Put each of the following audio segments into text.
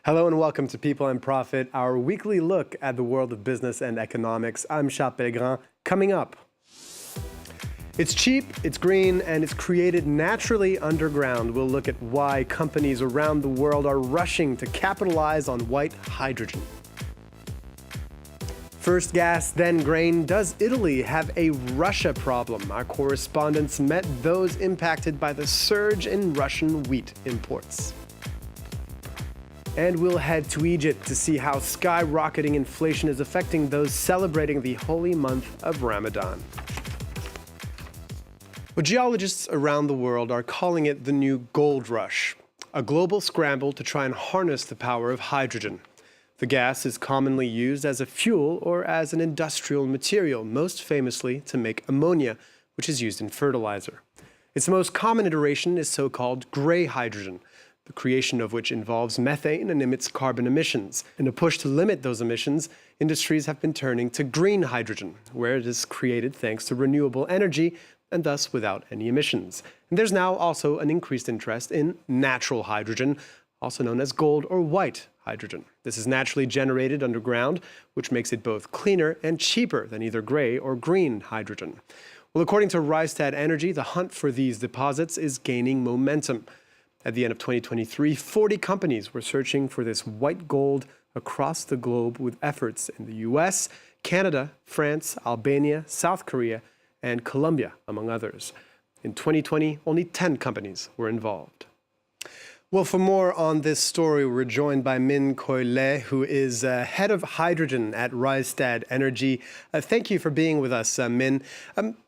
Hello and welcome to People and Profit, our weekly look at the world of business and economics. I'm Charles Pellegrin. Coming up, it's cheap, it's green, and it's created naturally underground. We'll look at why companies around the world are rushing to capitalize on white hydrogen. First gas, then grain. Does Italy have a Russia problem? Our correspondents met those impacted by the surge in Russian wheat imports. And we'll head to Egypt to see how skyrocketing inflation is affecting those celebrating the holy month of Ramadan. Well, geologists around the world are calling it the new gold rush, a global scramble to try and harness the power of hydrogen. The gas is commonly used as a fuel or as an industrial material, most famously to make ammonia, which is used in fertilizer. Its most common iteration is so-called gray hydrogen, the creation of which involves methane and emits carbon emissions. In a push to limit those emissions, industries have been turning to green hydrogen, where it is created thanks to renewable energy and thus without any emissions. And there's now also an increased interest in natural hydrogen, also known as gold or white hydrogen. This is naturally generated underground, which makes it both cleaner and cheaper than either gray or green hydrogen. Well, according to Rystad Energy, the hunt for these deposits is gaining momentum. At the end of 2023, 40 companies were searching for this white gold across the globe, with efforts in the US, Canada, France, Albania, South Korea, and Colombia, among others. In 2020, only 10 companies were involved. Well, for more on this story, we're joined by Minh Khoi, who is head of hydrogen at Rystad Energy. Thank you for being with us, Minh.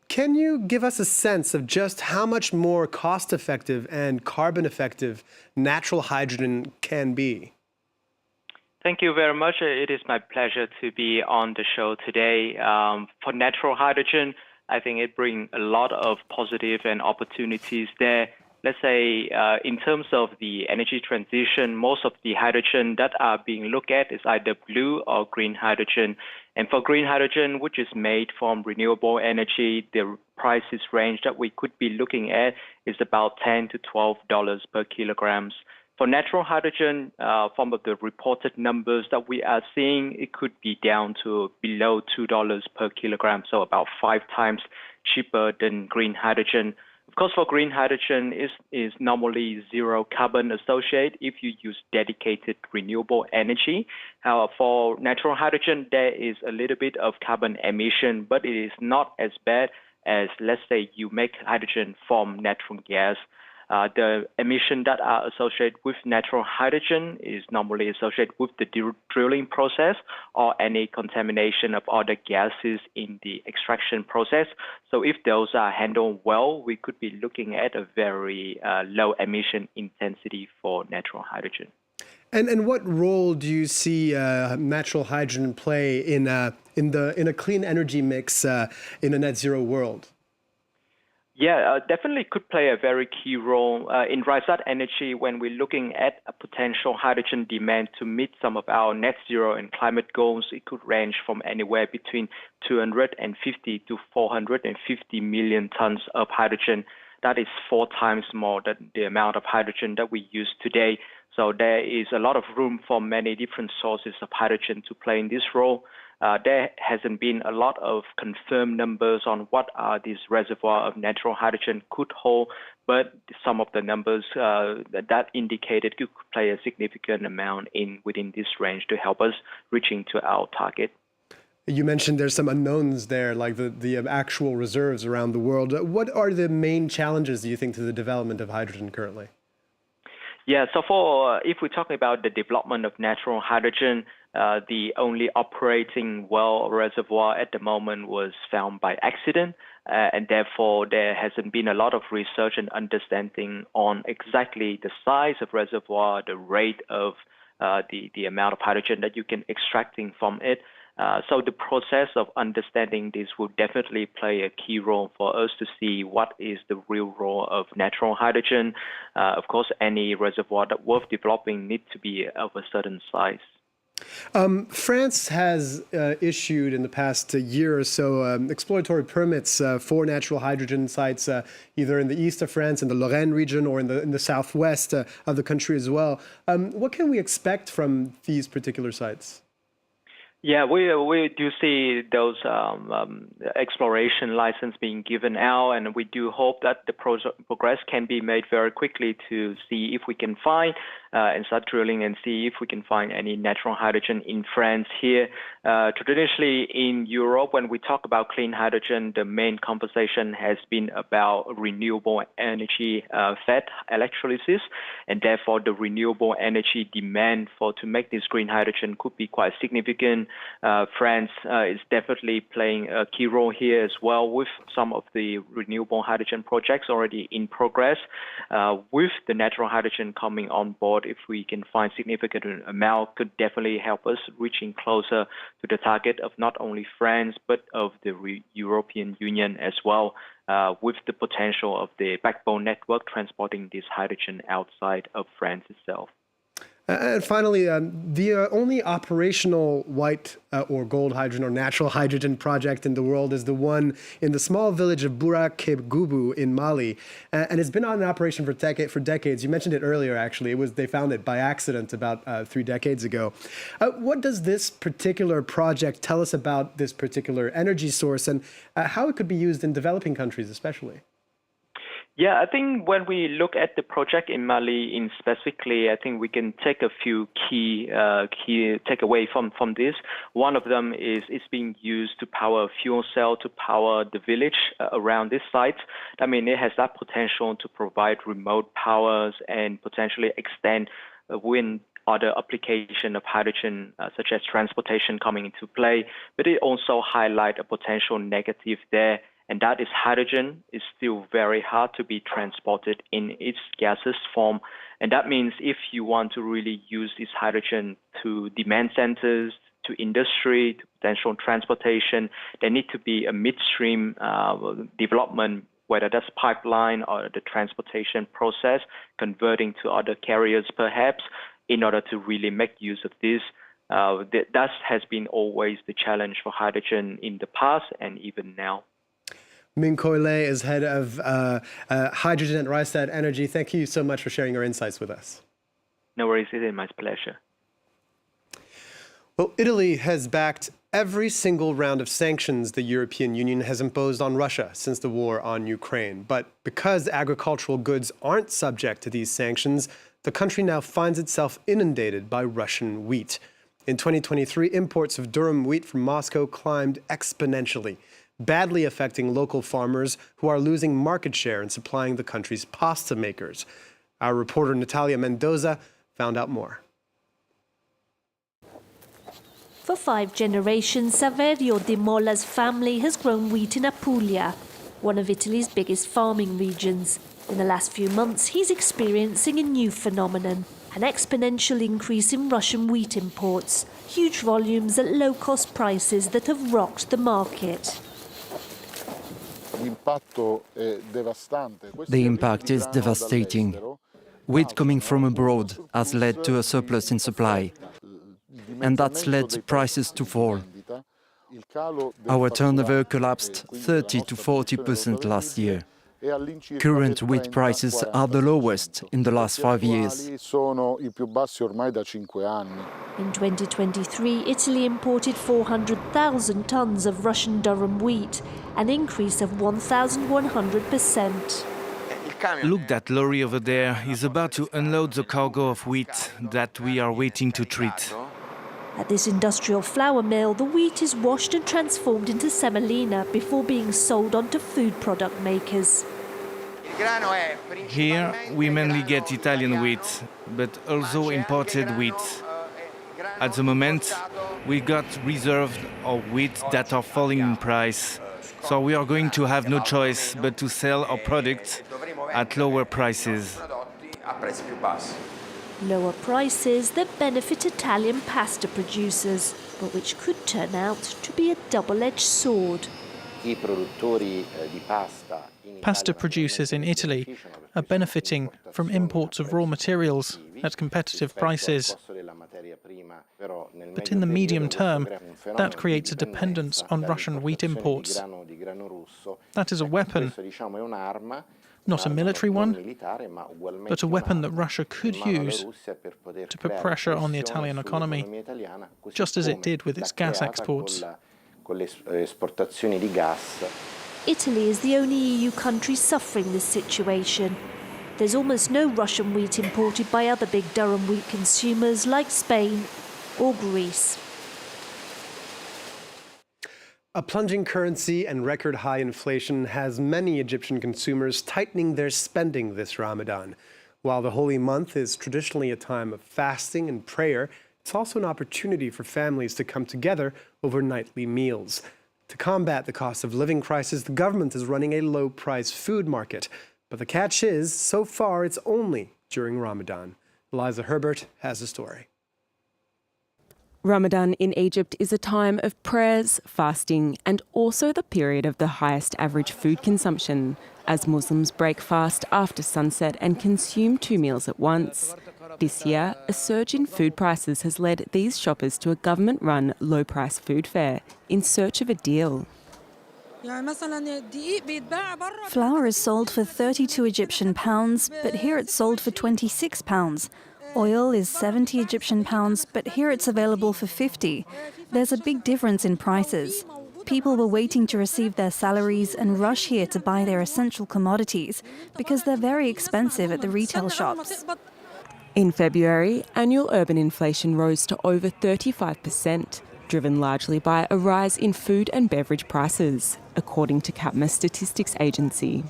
Can you give us a sense of just how much more cost-effective and carbon-effective natural hydrogen can be? Thank you very much. It is my pleasure to be on the show today. For natural hydrogen, I think it brings a lot of positive and opportunities there. Let's say in terms of the energy transition, most of the hydrogen that are being looked at is either blue or green hydrogen. And for green hydrogen, which is made from renewable energy, the prices range that we could be looking at is about $10 to $12 per kilograms. For natural hydrogen, from the reported numbers that we are seeing, it could be down to below $2 per kilogram, so about 5 times cheaper than green hydrogen. Of course, for green hydrogen is normally zero carbon associated if you use dedicated renewable energy. However, for natural hydrogen, there is a little bit of carbon emission, but it is not as bad as, let's say, you make hydrogen from natural gas. The emission that are associated with natural hydrogen is normally associated with the drilling process or any contamination of other gases in the extraction process. So if those are handled well, we could be looking at a very low emission intensity for natural hydrogen. And what role do you see natural hydrogen play in a clean energy mix in a net zero world? Yeah, definitely could play a very key role. In Rystad Energy, when we're looking at a potential hydrogen demand to meet some of our net zero and climate goals, it could range from anywhere between 250 to 450 million tons of hydrogen. That is 4 times more than the amount of hydrogen that we use today. So there is a lot of room for many different sources of hydrogen to play in this role. There hasn't been a lot of confirmed numbers on what these reservoirs of natural hydrogen could hold, but some of the numbers that indicated could play a significant amount within this range to help us reaching to our target. You mentioned there's some unknowns there, like the actual reserves around the world. What are the main challenges, do you think, to the development of hydrogen currently? Yeah, so if we're talking about the development of natural hydrogen, the only operating well reservoir at the moment was found by accident, and therefore there hasn't been a lot of research and understanding on exactly the size of reservoir, the rate of the amount of hydrogen that you can extracting from it. So the process of understanding this will definitely play a key role for us to see what is the real role of natural hydrogen. Of course, any reservoir that worth developing needs to be of a certain size. France has issued in the past year or so exploratory permits for natural hydrogen sites, either in the east of France, in the Lorraine region, or in the southwest of the country as well. What can we expect from these particular sites? Yeah, we do see those exploration license being given out, and we do hope that the progress can be made very quickly to see if we can find and start drilling and see if we can find any natural hydrogen in France here. Traditionally in Europe, when we talk about clean hydrogen, the main conversation has been about renewable energy fed electrolysis, and therefore the renewable energy demand to make this green hydrogen could be quite significant. France is definitely playing a key role here as well, with some of the renewable hydrogen projects already in progress. With the natural hydrogen coming on board, if we can find significant amount, could definitely help us reaching closer to the target of not only France but of the European Union as well, with the potential of the backbone network transporting this hydrogen outside of France itself. And finally, the only operational white or gold hydrogen or natural hydrogen project in the world is the one in the small village of Burak-Kegubu in Mali. And it's been in operation for decades. You mentioned it earlier, actually. They found it by accident about 3 decades ago. What does this particular project tell us about this particular energy source and how it could be used in developing countries especially? Yeah, I think when we look at the project in Mali specifically, I think we can take a few key takeaway from this. One of them is it's being used to power a fuel cell to power the village around this site. I mean, it has that potential to provide remote powers and potentially extend wind other application of hydrogen, such as transportation, coming into play. But it also highlights a potential negative there, and that is hydrogen is still very hard to be transported in its gaseous form. And that means if you want to really use this hydrogen to demand centers, to industry, to potential transportation, there need to be a midstream development, whether that's pipeline or the transportation process, converting to other carriers perhaps, in order to really make use of this. That has been always the challenge for hydrogen in the past and even now. Minh Khoi is head of hydrogen at Rystad Energy. Thank you so much for sharing your insights with us. No worries, it is my pleasure. Well, Italy has backed every single round of sanctions the European Union has imposed on Russia since the war on Ukraine. But because agricultural goods aren't subject to these sanctions, the country now finds itself inundated by Russian wheat. In 2023, imports of durum wheat from Moscow climbed exponentially, badly affecting local farmers who are losing market share in supplying the country's pasta makers. Our reporter Natalia Mendoza found out more. For 5 generations, Saverio De Mola's family has grown wheat in Apulia, one of Italy's biggest farming regions. In the last few months, he's experiencing a new phenomenon, an exponential increase in Russian wheat imports, huge volumes at low-cost prices that have rocked the market. The impact is devastating. Wheat coming from abroad has led to a surplus in supply, and that's led prices to fall. Our turnover collapsed 30 to 40% last year. Current wheat prices are the lowest in the last 5 years. In 2023, Italy imported 400,000 tons of Russian durum wheat, an increase of 1,100%. Look, that lorry over there is about to unload the cargo of wheat that we are waiting to treat. At this industrial flour mill, the wheat is washed and transformed into semolina before being sold on to food product makers. Here we mainly get Italian wheat, but also imported wheat. At the moment, we got reserves of wheat that are falling in price, so we are going to have no choice but to sell our products at lower prices. Lower prices that benefit Italian pasta producers, but which could turn out to be a double-edged sword. Pasta producers in Italy are benefiting from imports of raw materials at competitive prices. But in the medium term, that creates a dependence on Russian wheat imports. That is a weapon, not a military one, but a weapon that Russia could use to put pressure on the Italian economy, just as it did with its gas exports. Italy is the only EU country suffering this situation. There's almost no Russian wheat imported by other big durum wheat consumers like Spain or Greece. A plunging currency and record high inflation has many Egyptian consumers tightening their spending this Ramadan. While the holy month is traditionally a time of fasting and prayer, it's also an opportunity for families to come together over nightly meals. To combat the cost of living crisis, the government is running a low-price food market. But the catch is, so far, it's only during Ramadan. Eliza Herbert has the story. Ramadan in Egypt is a time of prayers, fasting, and also the period of the highest average food consumption, as Muslims break fast after sunset and consume 2 meals at once. This year, a surge in food prices has led these shoppers to a government-run low-price food fair in search of a deal. Flour is sold for 32 Egyptian pounds, but here it's sold for 26 pounds. Oil is 70 Egyptian pounds, but here it's available for 50. There's a big difference in prices. People were waiting to receive their salaries and rush here to buy their essential commodities because they're very expensive at the retail shops. In February, annual urban inflation rose to over 35%, driven largely by a rise in food and beverage prices, according to CAPMA Statistics Agency.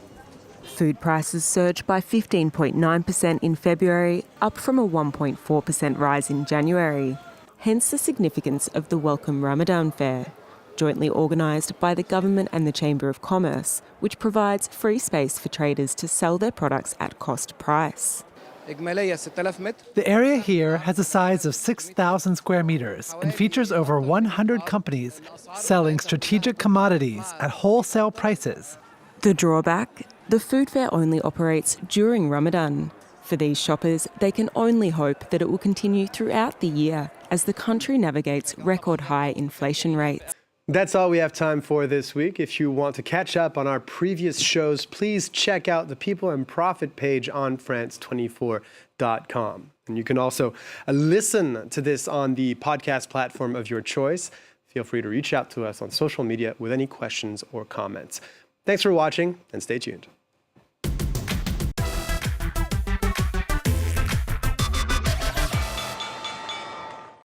Food prices surged by 15.9% in February, up from a 1.4% rise in January. Hence the significance of the welcome Ramadan fair, jointly organised by the government and the Chamber of Commerce, which provides free space for traders to sell their products at cost price. The area here has a size of 6,000 square meters and features over 100 companies selling strategic commodities at wholesale prices. The drawback? The food fair only operates during Ramadan. For these shoppers, they can only hope that it will continue throughout the year as the country navigates record high inflation rates. That's all we have time for this week. If you want to catch up on our previous shows, please check out the People and Profit page on France24.com. And you can also listen to this on the podcast platform of your choice. Feel free to reach out to us on social media with any questions or comments. Thanks for watching and stay tuned.